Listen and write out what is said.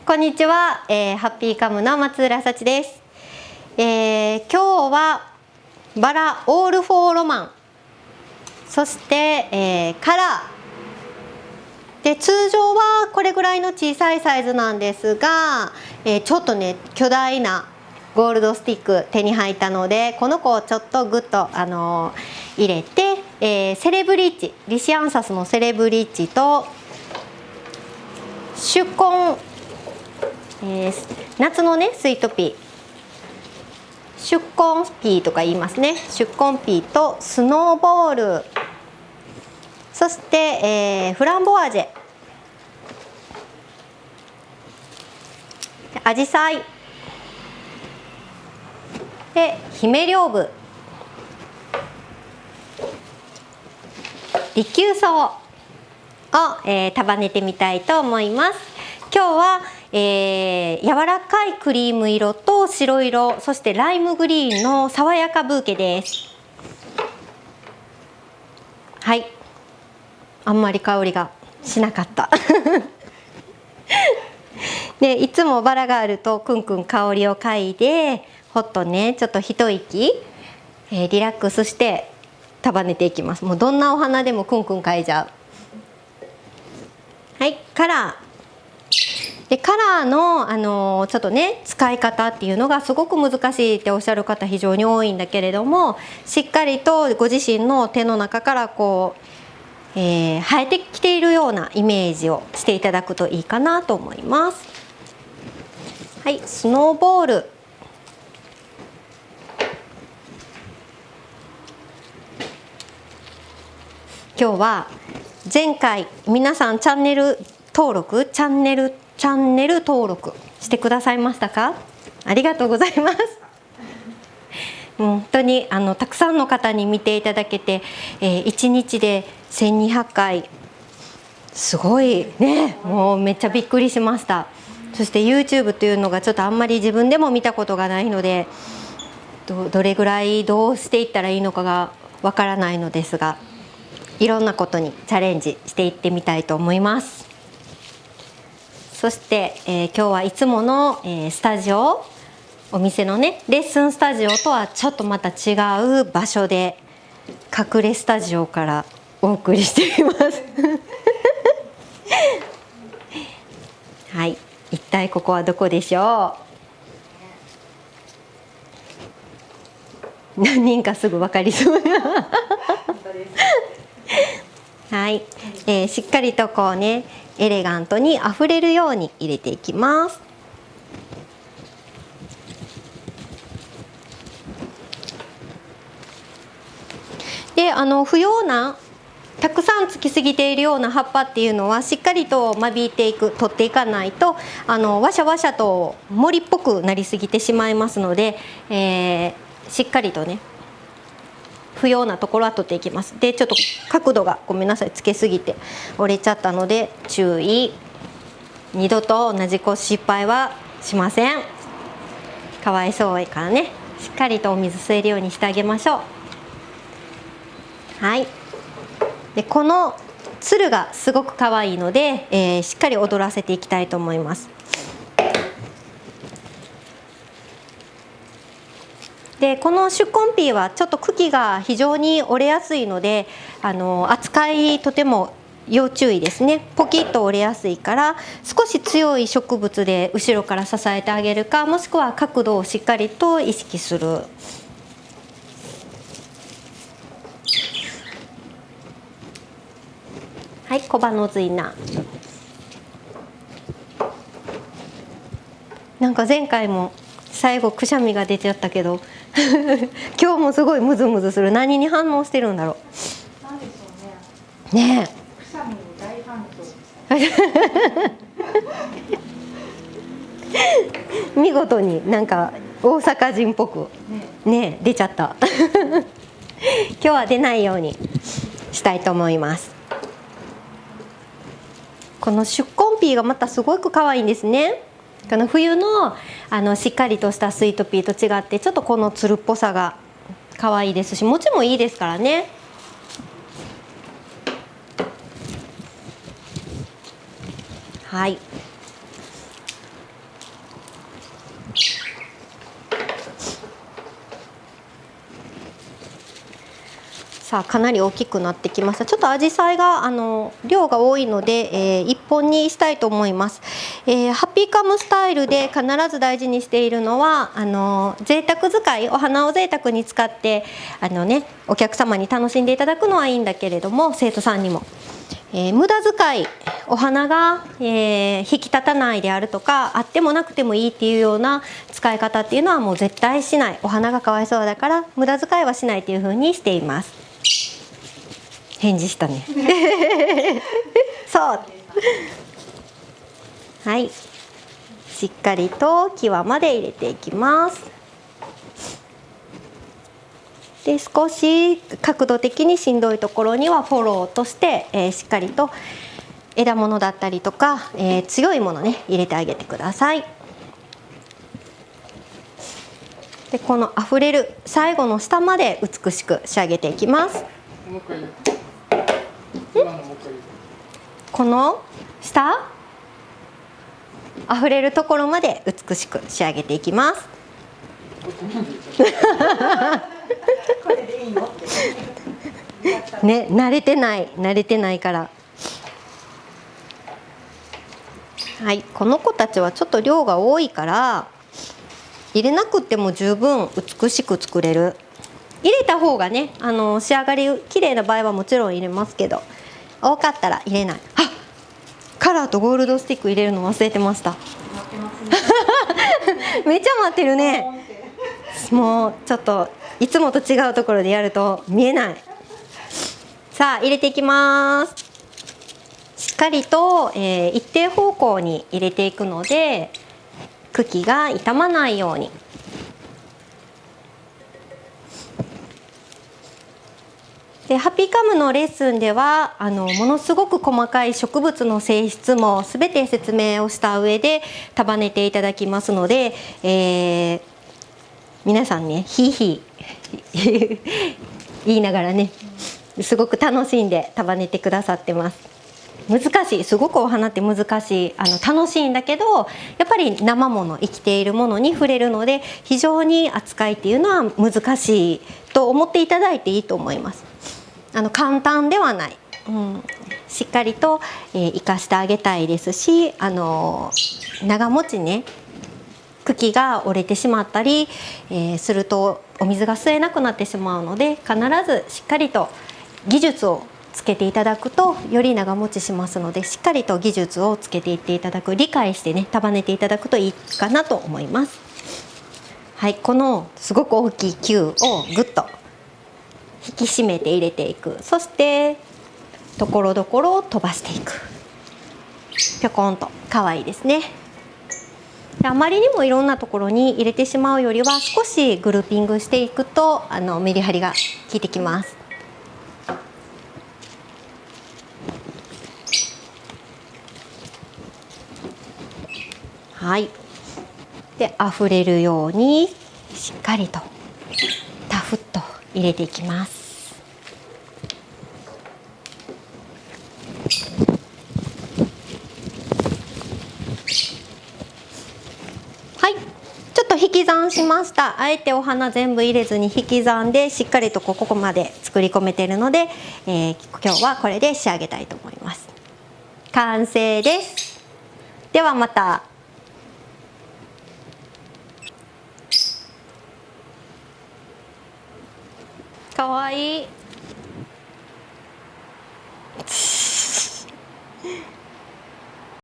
こんにちは、ハッピーカムの松浦幸です。今日はバラオールフォーロマン、そして、カラーで、通常はこれぐらいの小さいサイズなんですが、ちょっとね巨大なゴールドスティック手に入ったので、この子をちょっとグッと、入れて、セレブリッチ、リシアンサスのセレブリッチとシュコン、夏のねスイートピー、シュコンピーとか言いますね。シュコンピーとスノーボール、そして、フランボワージェ、アジサイで姫屏風、利休草を、束ねてみたいと思います。今日は、柔らかいクリーム色と白色、そしてライムグリーンの爽やかブーケです。はい、あんまり香りがしなかったで、いつもバラがあるとクンクン香りを嗅いで、ほっとねちょっと一息、リラックスして束ねていきます。もうどんなお花でもクンクン嗅いじゃう。はい、カラーで、カラーの、ちょっとね使い方っていうのがすごく難しいっておっしゃる方非常に多いんだけれども、しっかりとご自身の手の中からこう、生えてきているようなイメージをしていただくといいかなと思います。はい、スノーボール、今日は前回皆さんチャンネル登録してくださいましたか？ありがとうございます。本当にたくさんの方に見ていただけて、1日で1200回、すごいね、もうめっちゃびっくりしました。そして YouTube というのがちょっとあんまり自分でも見たことがないので、どれぐらいどうしていったらいいのかがわからないのですが、いろんなことにチャレンジしていってみたいと思います。そして、今日はいつもの、スタジオ、お店のねレッスンスタジオとはちょっとまた違う場所で、隠れスタジオからお送りしていますはい、一体ここはどこでしょう？何人かすぐ分かりそうなはい、しっかりとこうねエレガントにあふれるように入れていきます。で、不要なたくさんつきすぎているような葉っぱっていうのはしっかりと間引いていく、取っていかないとワシャワシャと森っぽくなりすぎてしまいますので、しっかりとね不要なところは取っていきます。で、ちょっと角度がごめんなさい、つけすぎて折れちゃったので注意。二度と同じ失敗はしません。かわいそうからね、しっかりとお水吸えるようにしてあげましょう。はい、でこのつるがすごく可愛いので、しっかり踊らせていきたいと思います。で、このシュコンピーはちょっと茎が非常に折れやすいので、扱いとても要注意ですね。ポキッと折れやすいから、少し強い植物で後ろから支えてあげるか、もしくは角度をしっかりと意識する。はい、コバノズイナ。なんか前回も最後くしゃみが出ちゃったけど今日もすごいムズムズする。何に反応してるんだろう。なんでしょうね。ねくしゃみに大反響。見事になんか大阪人っぽくね出ちゃった今日は出ないようにしたいと思います。このシュコンピーがまたすごく可愛いんですね。この冬のしっかりとしたスイートピーと違って、ちょっとこのつるっぽさが可愛いですし、持ちもいいですからね。はい、さあかなり大きくなってきました。ちょっと紫陽花が量が多いので、1本にしたいと思います。ハッピーカムスタイルで必ず大事にしているのは贅沢使い、お花を贅沢に使ってお客様に楽しんでいただくのはいいんだけれども、生徒さんにも、無駄遣い、お花が、引き立たないであるとか、あってもなくてもいいっていうような使い方っていうのはもう絶対しない。お花がかわいそうだから無駄遣いはしないっていう風にしています。返事したねそうはい、しっかりと際まで入れていきます。で少し角度的にしんどいところにはフォローとして、しっかりと枝物だったりとか、強いものね入れてあげてください。でこのあふれる最後の下まで美しく仕上げていきます。この下あふれるところまで美しく仕上げていきます。これでいいのってね、慣れてないから。はい、この子たちはちょっと量が多いから入れなくても十分美しく作れる。入れた方がね、仕上がり綺麗な場合はもちろん入れますけど、多かったら入れない。あ、カラーとゴールドスティック入れるの忘れてました。めっちゃ待ってるね。もうちょっといつもと違うところでやると見えない。さあ入れていきます。しっかりと、一定方向に入れていくので茎が傷まないように。でハッピーカムのレッスンではものすごく細かい植物の性質も全て説明をした上で束ねていただきますので、皆さんねヒーヒー言いながらねすごく楽しんで束ねてくださってます。難しい、すごくお花って難しい、楽しいんだけどやっぱり生もの生きているものに触れるので非常に扱いっていうのは難しいと思っていただいていいと思います。簡単ではない、しっかりと、生かしてあげたいですし長持ちね茎が折れてしまったり、するとお水が吸えなくなってしまうので必ずしっかりと技術をつけていただくとより長持ちしますので、しっかりと技術をつけていっていただく、理解してね束ねていただくといいかなと思います。はい、このすごく大きい球をぐっと引き締めて入れていく。そしてところどころを飛ばしていく。ぴょこんと可愛いですね。あまりにもいろんなところに入れてしまうよりは少しグルーピングしていくとメリハリが効いてきます。はい、で溢れるようにしっかりとタフッと入れていきます。はい、ちょっと引き算しました。あえてお花全部入れずに引き算でしっかりとここまで作り込めているので、今日はこれで仕上げたいと思います。完成です。ではまた。かわいい。